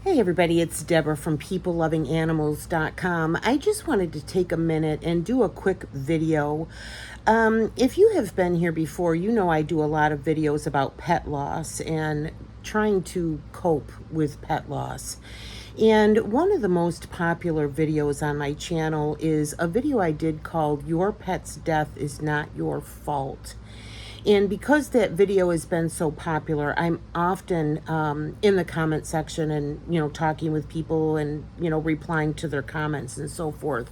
Hey everybody, it's Deborah from PeopleLovingAnimals.com. I just wanted to take a minute and do a quick video. If you have been here before, you know I do a lot of videos about pet loss and trying to cope with pet loss. And one of the most popular videos on my channel is a video I did called Your Pet's Death is Not Your Fault. And because that video has been so popular, I'm often in the comment section and, talking with people and, replying to their comments and so forth.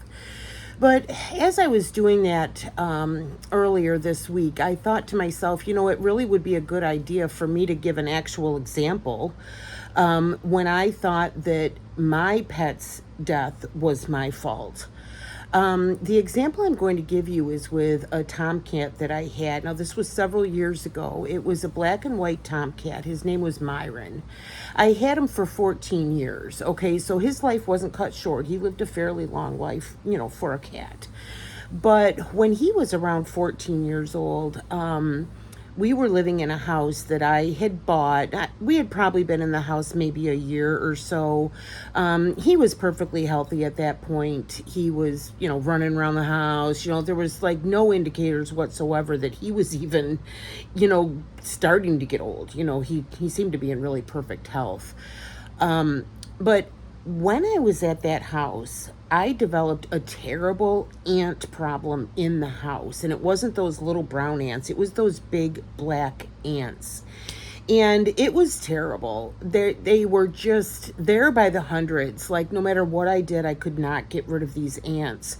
But as I was doing that earlier this week, I thought to myself, it really would be a good idea for me to give an actual example when I thought that my pet's death was my fault. The example I'm going to give you is with a tomcat that I had. Now, this was several years ago. It was a black and white tomcat. His name was Miron. I had him for 14 years. Okay, so his life wasn't cut short. He lived a fairly long life, for a cat. But when he was around 14 years old, we were living in a house that I had bought. We had probably been in the house maybe a year or so. He was perfectly healthy at that point. He was, running around the house. There was like no indicators whatsoever that he was even, starting to get old. He seemed to be in really perfect health. But when I was at that house, I developed a terrible ant problem in the house. And it wasn't those little brown ants. It was those big black ants. And it was terrible. They were just there by the hundreds. Like, no matter what I did, I could not get rid of these ants.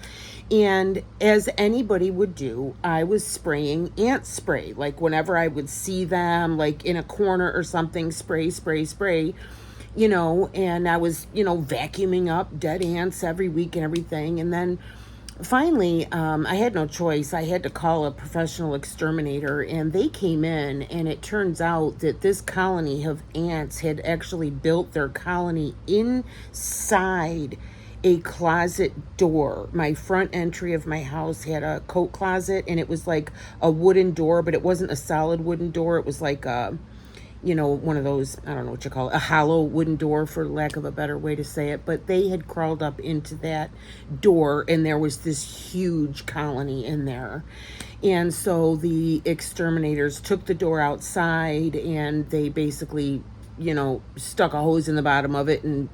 And as anybody would do, I was spraying ant spray. Like, whenever I would see them, like in a corner or something, spray. And I was, vacuuming up dead ants every week and everything. And then finally, I had no choice. I had to call a professional exterminator, and they came in, and it turns out that this colony of ants had actually built their colony inside a closet door. My front entry of my house had a coat closet, and it was like a wooden door, but it wasn't a solid wooden door. It was like one of those, I don't know what you call it, a hollow wooden door, for lack of a better way to say it. But they had crawled up into that door, and there was this huge colony in there. And so the exterminators took the door outside, and they basically, stuck a hose in the bottom of it and,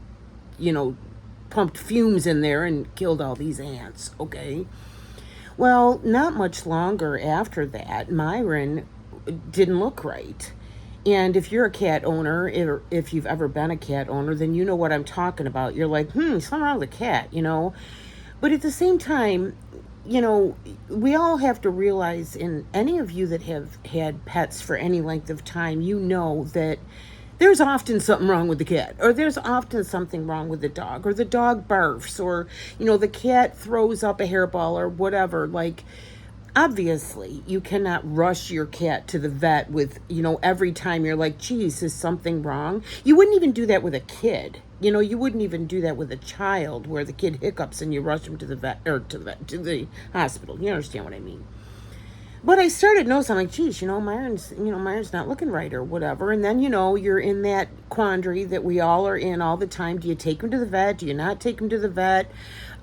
pumped fumes in there and killed all these ants, okay? Well, not much longer after that, Miron didn't look right. And if you're a cat owner, if you've ever been a cat owner, then you know what I'm talking about. You're like, something wrong with the cat, But at the same time, we all have to realize, and any of you that have had pets for any length of time, you know that there's often something wrong with the cat, or there's often something wrong with the dog, or the dog barfs, or, the cat throws up a hairball or whatever. Like, obviously, you cannot rush your cat to the vet with, every time you're like, geez, is something wrong? You wouldn't even do that with a kid. You wouldn't even do that with a child where the kid hiccups and you rush him to the vet, or to the hospital. You understand what I mean? But I started noticing, I'm like, geez, Myron's not looking right or whatever. And then, you're in that quandary that we all are in all the time. Do you take him to the vet? Do you not take him to the vet?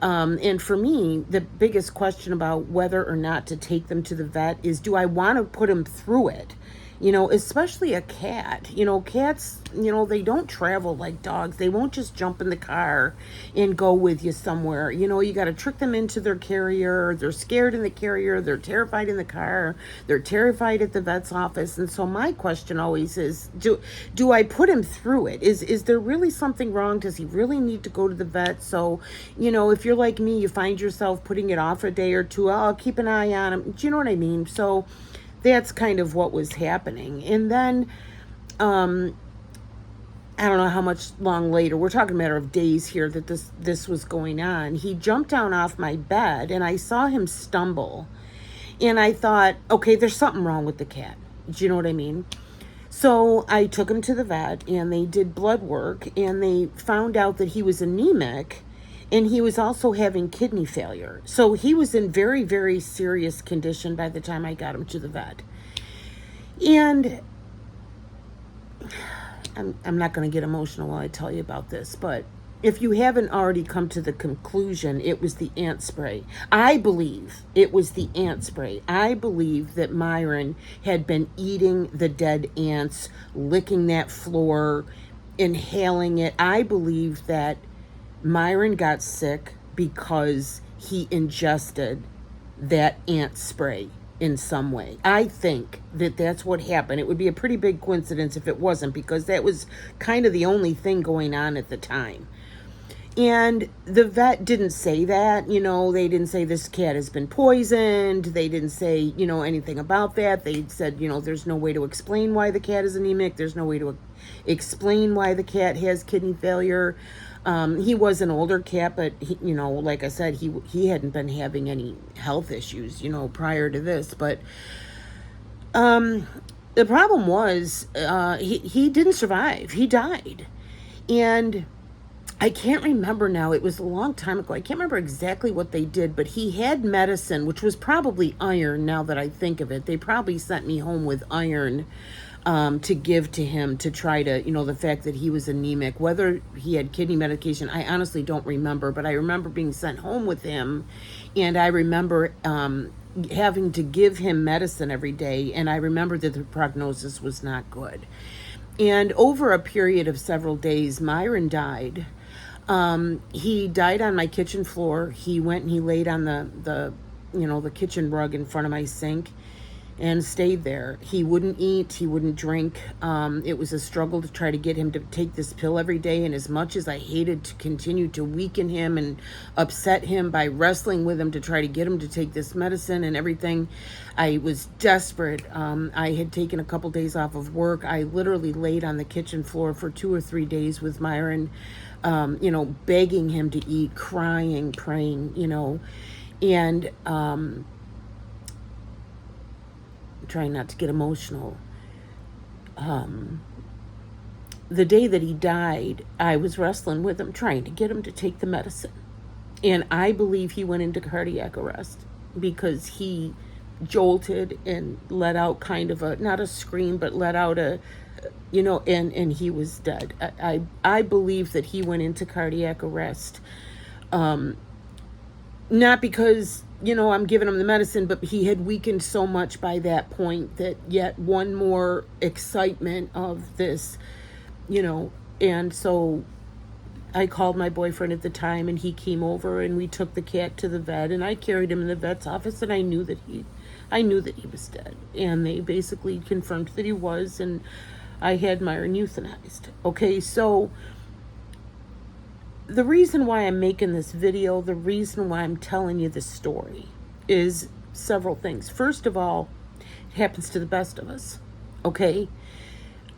And for me, the biggest question about whether or not to take them to the vet is, do I want to put him through it? Especially a cat. Cats, they don't travel like dogs. They won't just jump in the car and go with you somewhere. You got to trick them into their carrier. They're scared in the carrier. They're terrified in the car. They're terrified at the vet's office. And so my question always is, do I put him through it? Is there really something wrong? Does he really need to go to the vet? So, if you're like me, you find yourself putting it off a day or two. I'll keep an eye on him. Do you know what I mean? So that's kind of what was happening. And then, I don't know how much long later, we're talking a matter of days here, that this was going on. He jumped down off my bed, and I saw him stumble. And I thought, okay, there's something wrong with the cat. Do you know what I mean? So I took him to the vet, and they did blood work, and they found out that he was anemic, and he was also having kidney failure. So he was in very, very serious condition by the time I got him to the vet. And I'm not going to get emotional while I tell you about this, but if you haven't already come to the conclusion, it was the ant spray. I believe it was the ant spray. I believe that Miron had been eating the dead ants, licking that floor, inhaling it. I believe that Miron got sick because he ingested that ant spray in some way. I think that that's what happened. It would be a pretty big coincidence if it wasn't, because that was kind of the only thing going on at the time. And the vet didn't say that, they didn't say this cat has been poisoned. They didn't say, anything about that. They said, there's no way to explain why the cat is anemic. There's no way to explain why the cat has kidney failure. He was an older cat, but he, like I said, he hadn't been having any health issues, prior to this. But the problem was he didn't survive. He died. And I can't remember now. It was a long time ago. I can't remember exactly what they did, but he had medicine, which was probably iron now that I think of it. They probably sent me home with iron to give to him to try to, the fact that he was anemic. Whether he had kidney medication, I honestly don't remember, but I remember being sent home with him, and I remember having to give him medicine every day, and I remember that the prognosis was not good. And over a period of several days, Miron died. He died on my kitchen floor. He went and he laid on the kitchen rug in front of my sink and stayed there. He wouldn't eat, he wouldn't drink. It was a struggle to try to get him to take this pill every day. And as much as I hated to continue to weaken him and upset him by wrestling with him to try to get him to take this medicine and everything, I was desperate. I had taken a couple days off of work. I literally laid on the kitchen floor for 2 or 3 days with Miron, begging him to eat, crying, praying, and trying not to get emotional. The day that he died, I was wrestling with him, trying to get him to take the medicine. And I believe he went into cardiac arrest because he jolted and let out kind of not a scream, but let out and he was dead. I believe that he went into cardiac arrest. Not because, I'm giving him the medicine, but he had weakened so much by that point that yet one more excitement of this, and so I called my boyfriend at the time, and he came over, and we took the cat to the vet, and I carried him in the vet's office, and I knew that he was dead, and they basically confirmed that he was, and I had Miron euthanized. Okay, so the reason why I'm making this video, the reason why I'm telling you this story is several things. First of all, it happens to the best of us, okay?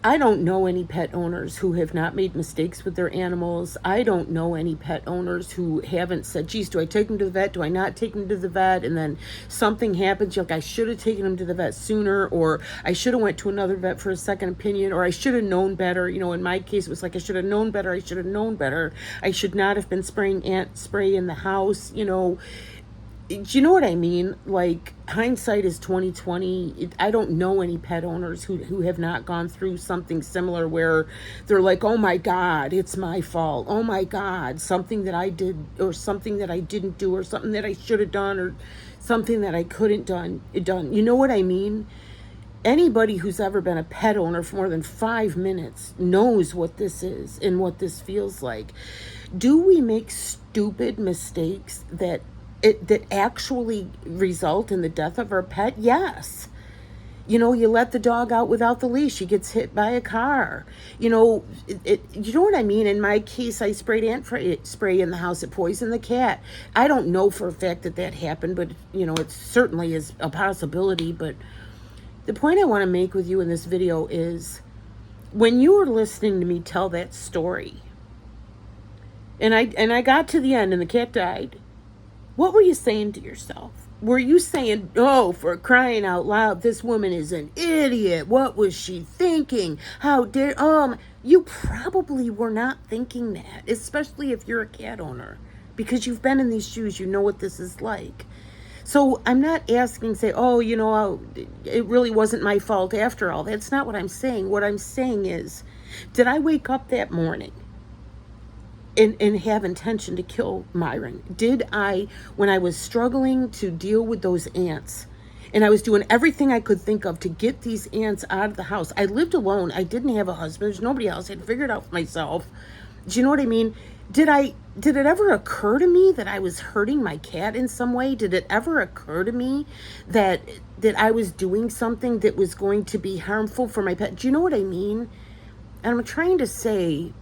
I don't know any pet owners who have not made mistakes with their animals. I don't know any pet owners who haven't said, geez, do I take them to the vet? Do I not take them to the vet? And then something happens. You're like, I should have taken them to the vet sooner, or I should have went to another vet for a second opinion, or I should have known better. In my case, it was like, I should have known better. I should have known better. I should not have been spraying ant spray in the house. Do you know what I mean? Like, hindsight is 20/20. I don't know any pet owners who have not gone through something similar where they're like, oh my God, it's my fault. Oh my God, something that I did or something that I didn't do or something that I should have done or something that I couldn't done. You know what I mean? Anybody who's ever been a pet owner for more than 5 minutes knows what this is and what this feels like. Do we make stupid mistakes that actually result in the death of our pet? Yes. You let the dog out without the leash. He gets hit by a car. You know what I mean? In my case, I sprayed ant spray in the house. It poisoned the cat. I don't know for a fact that happened, but, it certainly is a possibility. But the point I want to make with you in this video is when you were listening to me tell that story, and I got to the end and the cat died, what were you saying to yourself? Were you saying, oh, for crying out loud, this woman is an idiot. What was she thinking? How dare, you probably were not thinking that, especially if you're a cat owner, because you've been in these shoes, you know what this is like. So I'm not asking, say, it really wasn't my fault after all. That's not what I'm saying. What I'm saying is Did I wake up that morning and have intention to kill Miron? Did I, when I was struggling to deal with those ants, and I was doing everything I could think of to get these ants out of the house? I lived alone. I didn't have a husband. There's nobody else. I had figured it out for myself. Do you know what I mean? Did it ever occur to me that I was hurting my cat in some way? Did it ever occur to me that I was doing something that was going to be harmful for my pet? Do you know what I mean? And I'm trying to say,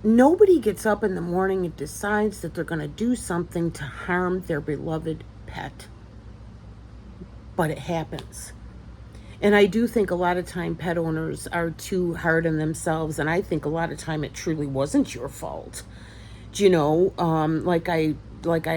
nobody gets up in the morning and decides that they're going to do something to harm their beloved pet. But it happens. And I do think a lot of time pet owners are too hard on themselves, and I think a lot of time it truly wasn't your fault. Do you know, like I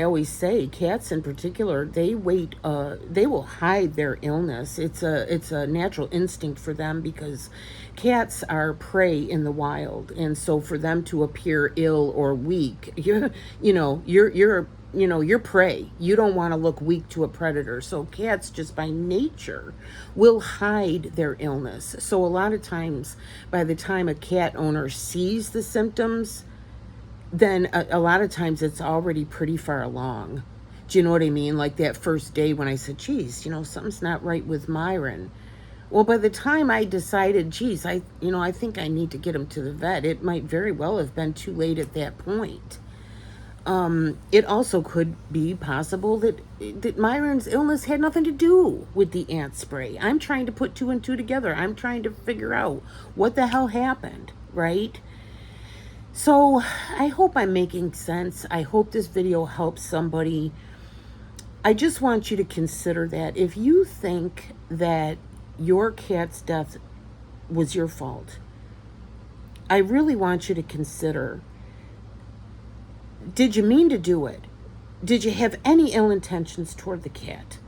always say, cats in particular, they will hide their illness. It's a natural instinct for them, because cats are prey in the wild, and so for them to appear ill or weak, you're prey. You don't want to look weak to a predator. So cats just by nature will hide their illness. So a lot of times, by the time a cat owner sees the symptoms, then a lot of times it's already pretty far along. Do you know what I mean? Like that first day when I said, geez, something's not right with Miron. Well, by the time I decided, geez, I think I need to get him to the vet, it might very well have been too late at that point. It also could be possible that Miron's illness had nothing to do with the ant spray. I'm trying to put two and two together. I'm trying to figure out what the hell happened, right? So I hope I'm making sense. I hope this video helps somebody. I just want you to consider that if you think that your cat's death was your fault, I really want you to consider, did you mean to do it? Did you have any ill intentions toward the cat?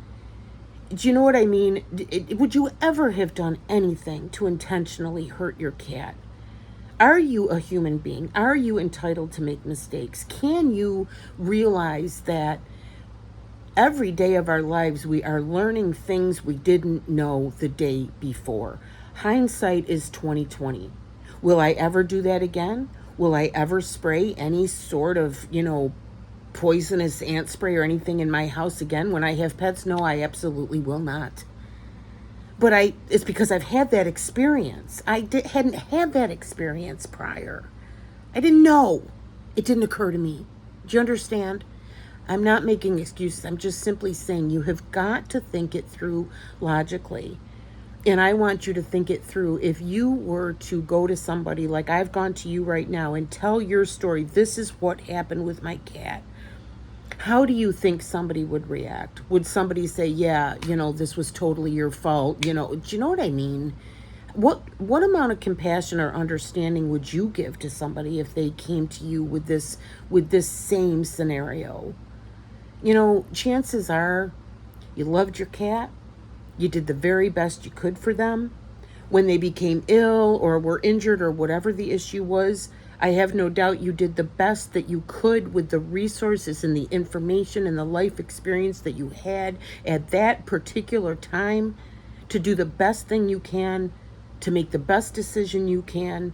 Do you know what I mean? Would you ever have done anything to intentionally hurt your cat? Are you a human being? Are you entitled to make mistakes? Can you realize that every day of our lives we are learning things we didn't know the day before? Hindsight is 20/20. Will I ever do that again? Will I ever spray any sort of, poisonous ant spray or anything in my house again when I have pets? No, I absolutely will not. But it's because I've had that experience. Hadn't had that experience prior. I didn't know. It didn't occur to me. Do you understand? I'm not making excuses. I'm just simply saying you have got to think it through logically. And I want you to think it through. If you were to go to somebody like I've gone to you right now and tell your story, this is what happened with my cat, how do you think somebody would react? Would somebody say, yeah, this was totally your fault? Do you know what I mean? What amount of compassion or understanding would you give to somebody if they came to you with this same scenario? Chances are you loved your cat. You did the very best you could for them. When they became ill or were injured or whatever the issue was, I have no doubt you did the best that you could with the resources and the information and the life experience that you had at that particular time to do the best thing you can, to make the best decision you can.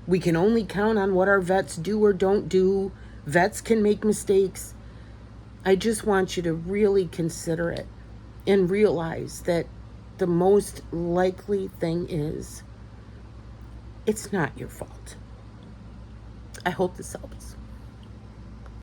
We can only count on what our vets do or don't do. Vets can make mistakes. I just want you to really consider it and realize that the most likely thing is it's not your fault. I hope this helps.